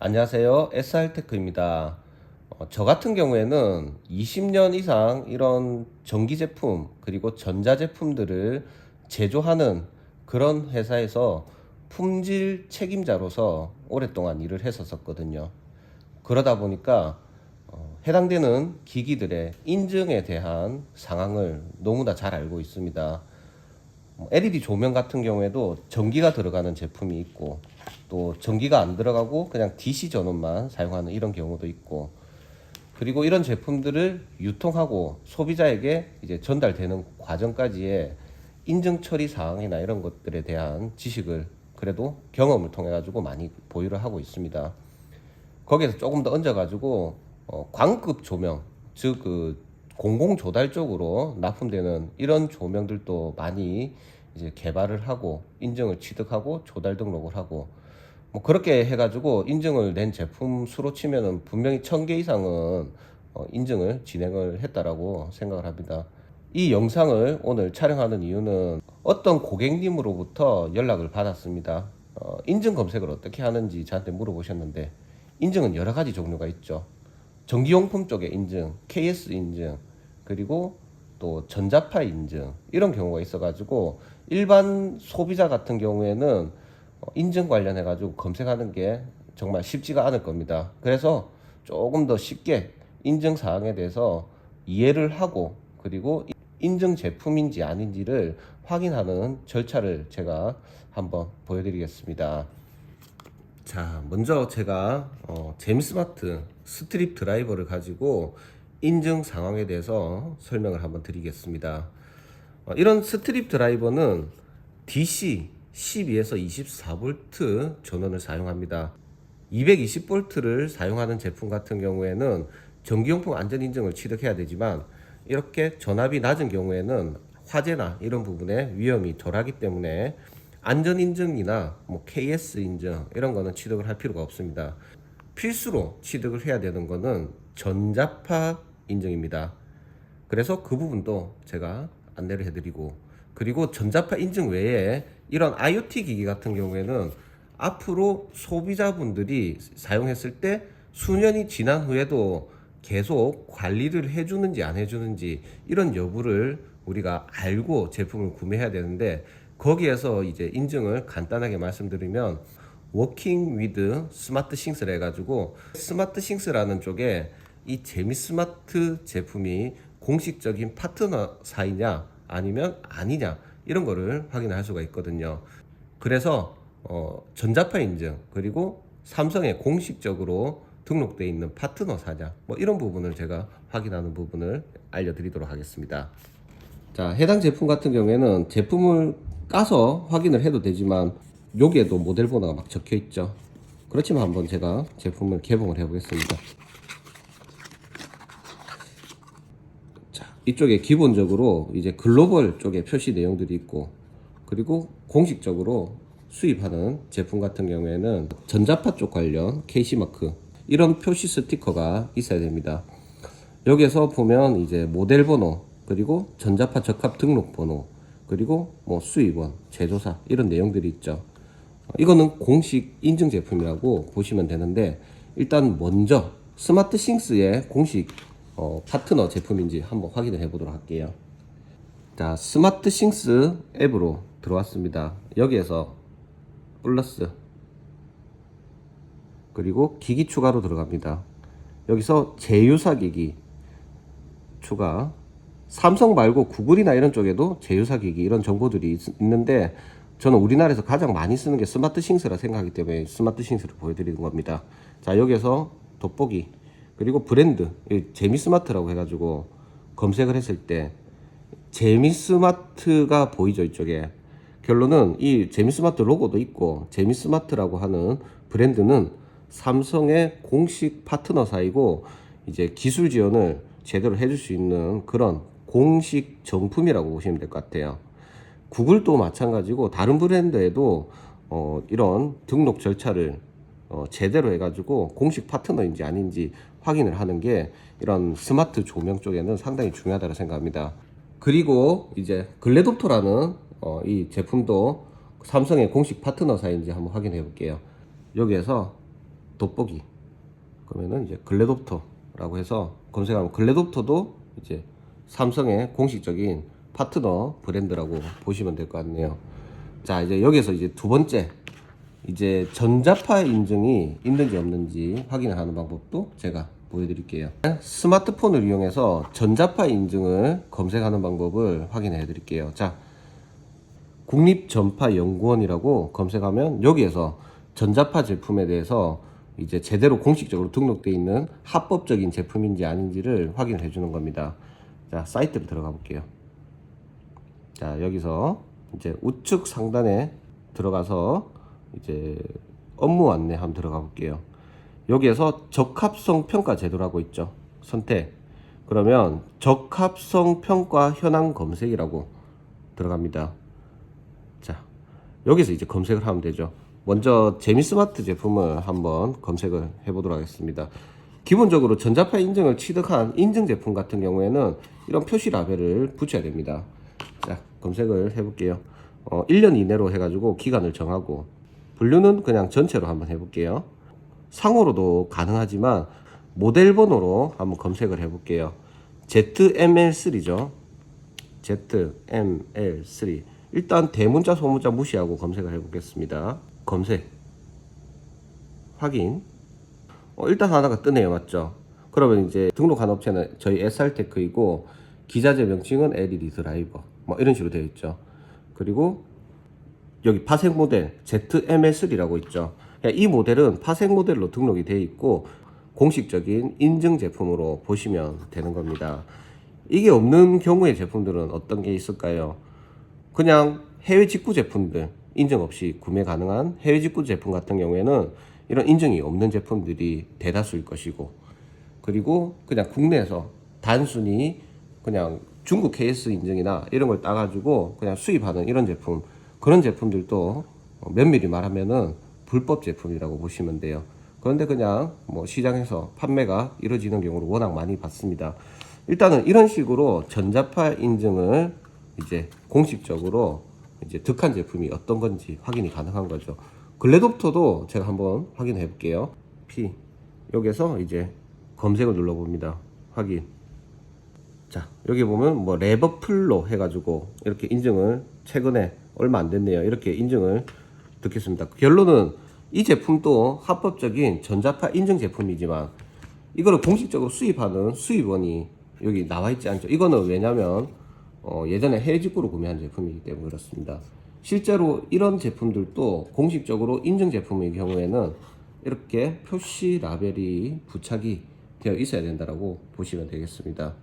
안녕하세요. SR테크입니다. 저 같은 경우에는 20년 이상 이런 전기 제품 그리고 전자 제품들을 제조하는 그런 회사에서 품질 책임자로서 오랫동안 일을 했었거든요. 그러다 보니까 해당되는 기기들의 인증에 대한 상황을 너무나 잘 알고 있습니다. LED 조명 같은 경우에도 전기가 들어가는 제품이 있고, 또 전기가 안 들어가고 그냥 DC 전원만 사용하는 이런 경우도 있고, 그리고 이런 제품들을 유통하고 소비자에게 이제 전달되는 과정까지의 인증 처리 사항이나 이런 것들에 대한 지식을 그래도 경험을 통해 가지고 많이 보유를 하고 있습니다. 거기에서 조금 더 얹어가지고 광급 조명, 즉 그 공공 조달 쪽으로 납품되는 이런 조명들도 많이 이제 개발을 하고 인증을 취득하고 조달 등록을 하고 뭐 그렇게 해가지고 인증을 낸 제품 수로 치면은 분명히 1000개 이상은 인증을 진행을 했다라고 생각을 합니다. 이 영상을 오늘 촬영하는 이유는 어떤 고객님으로부터 연락을 받았습니다. 인증 검색을 어떻게 하는지 저한테 물어보셨는데, 인증은 여러 가지 종류가 있죠. 전기용품 쪽의 인증, KS 인증, 그리고 또 전자파 인증, 이런 경우가 있어가지고 일반 소비자 같은 경우에는 인증 관련해 가지고 검색하는 게 정말 쉽지가 않을 겁니다. 그래서 조금 더 쉽게 인증 사항에 대해서 이해를 하고, 그리고 인증 제품인지 아닌지를 확인하는 절차를 제가 한번 보여드리겠습니다. 자, 먼저 제가 제미스마트 스트립 드라이버를 가지고 인증 상황에 대해서 설명을 한번 드리겠습니다. 이런 스트립 드라이버는 DC 12에서 24V 전원을 사용합니다. 220V를 사용하는 제품 같은 경우에는 전기용품 안전인증을 취득해야 되지만, 이렇게 전압이 낮은 경우에는 화재나 이런 부분에 위험이 덜하기 때문에 안전인증이나 뭐 KS 인증 이런 거는 취득을 할 필요가 없습니다. 필수로 취득을 해야 되는 거는 전자파 인증입니다. 그래서 그 부분도 제가 안내를 해드리고, 그리고 전자파 인증 외에 이런 IoT 기기 같은 경우에는 앞으로 소비자분들이 사용했을 때 수년이 지난 후에도 계속 관리를 해주는지 안 해주는지 이런 여부를 우리가 알고 제품을 구매해야 되는데, 거기에서 이제 인증을 간단하게 말씀드리면 워킹 위드 스마트 싱스를 해가지고, 스마트 싱스라는 쪽에 이 제미스마트 제품이 공식적인 파트너사이냐 아니면 아니냐 이런 거를 확인할 수가 있거든요. 그래서 전자파 인증, 그리고 삼성에 공식적으로 등록되어 있는 파트너사냐 뭐 이런 부분을 제가 확인하는 부분을 알려드리도록 하겠습니다. 자, 해당 제품 같은 경우에는 제품을 까서 확인을 해도 되지만 여기에도 모델 번호가 막 적혀 있죠. 그렇지만 한번 제가 제품을 개봉을 해 보겠습니다. 자, 이쪽에 기본적으로 이제 글로벌 쪽에 표시 내용들이 있고, 그리고 공식적으로 수입하는 제품 같은 경우에는 전자파 쪽 관련 KC마크 이런 표시 스티커가 있어야 됩니다. 여기에서 보면 이제 모델 번호, 그리고 전자파 적합 등록 번호, 그리고 뭐 수입원, 제조사 이런 내용들이 있죠. 이거는 공식 인증 제품이라고 보시면 되는데, 일단 먼저 스마트 싱스의 공식 파트너 제품인지 한번 확인을 해 보도록 할게요. 자, 스마트 싱스 앱으로 들어왔습니다. 여기에서 플러스, 그리고 기기 추가로 들어갑니다. 여기서 제휴사 기기 추가, 삼성 말고 구글이나 이런 쪽에도 제휴사 기기 이런 정보들이 있는데, 저는 우리나라에서 가장 많이 쓰는 게 스마트 싱스라 생각하기 때문에 스마트 싱스를 보여드리는 겁니다. 자, 여기에서 돋보기, 그리고 브랜드 제미스마트라고 해가지고 검색을 했을 때 제미스마트가 보이죠. 이쪽에 결론은 이 제미스마트 로고도 있고, 제미스마트라고 하는 브랜드는 삼성의 공식 파트너사이고, 이제 기술 지원을 제대로 해줄 수 있는 그런 공식 정품이라고 보시면 될 것 같아요. 구글도 마찬가지고 다른 브랜드에도 이런 등록 절차를 제대로 해가지고 공식 파트너인지 아닌지 확인을 하는 게 이런 스마트 조명 쪽에는 상당히 중요하다고 생각합니다. 그리고 이제 글래독토라는 이 제품도 삼성의 공식 파트너사인지 한번 확인해 볼게요. 여기에서 돋보기. 그러면은 이제 글래놉터라고 해서 검색하면 글래놉터도 이제 삼성의 공식적인 파트너 브랜드라고 보시면 될 것 같네요. 자, 이제 여기서 이제 두 번째, 이제 전자파 인증이 있는지 없는지 확인하는 방법도 제가 보여드릴게요. 스마트폰을 이용해서 전자파 인증을 검색하는 방법을 확인해 드릴게요. 자, 국립전파연구원이라고 검색하면 여기에서 전자파 제품에 대해서 이제 제대로 공식적으로 등록되어 있는 합법적인 제품인지 아닌지를 확인해 주는 겁니다. 자, 사이트로 들어가 볼게요. 자, 여기서 이제 우측 상단에 들어가서 이제 업무 안내 한번 들어가 볼게요. 여기에서 적합성 평가 제도라고 있죠. 선택. 그러면 적합성 평가 현황 검색이라고 들어갑니다. 자, 여기서 이제 검색을 하면 되죠. 먼저 제미스마트 제품을 한번 검색을 해보도록 하겠습니다. 기본적으로 전자파 인증을 취득한 인증 제품 같은 경우에는 이런 표시 라벨을 붙여야 됩니다. 자, 검색을 해볼게요. 1년 이내로 해가지고 기간을 정하고, 분류는 그냥 전체로 한번 해볼게요. 상호로도 가능하지만 모델 번호로 한번 검색을 해볼게요. ZML3죠. ZML3. 일단 대문자 소문자 무시하고 검색을 해보겠습니다. 검색 확인. 일단 하나가 뜨네요. 맞죠? 그러면 이제 등록한 업체는 저희 SR테크이고 기자재 명칭은 LED 드라이버 뭐 이런 식으로 되어 있죠. 그리고 여기 파생 모델 ZMS3라고 있죠. 이 모델은 파생 모델로 등록이 되어 있고 공식적인 인증 제품으로 보시면 되는 겁니다. 이게 없는 경우의 제품들은 어떤 게 있을까요? 그냥 해외 직구 제품들, 인증 없이 구매 가능한 해외 직구 제품 같은 경우에는 이런 인증이 없는 제품들이 대다수일 것이고, 그리고 그냥 국내에서 단순히 그냥 중국 KS 인증이나 이런 걸 따가지고 그냥 수입하는 이런 제품, 그런 제품들도 면밀히 말하면은 불법 제품이라고 보시면 돼요. 그런데 그냥 뭐 시장에서 판매가 이루어지는 경우를 워낙 많이 봤습니다. 일단은 이런 식으로 전자파 인증을 이제 공식적으로 이제 득한 제품이 어떤 건지 확인이 가능한 거죠. 글래놉터도 제가 한번 확인해 볼게요. P 여기서 이제 검색을 눌러 봅니다. 확인. 자, 여기 보면 뭐 레버플로 해가지고 이렇게 인증을 최근에 얼마 안 됐네요. 이렇게 인증을 듣겠습니다. 결론은 이 제품도 합법적인 전자파 인증 제품이지만 이거를 공식적으로 수입하는 수입원이 여기 나와 있지 않죠. 이거는 왜냐면 예전에 해외 직구로 구매한 제품이기 때문에 그렇습니다. 실제로 이런 제품들도 공식적으로 인증 제품의 경우에는 이렇게 표시 라벨이 부착이 되어 있어야 된다고 보시면 되겠습니다.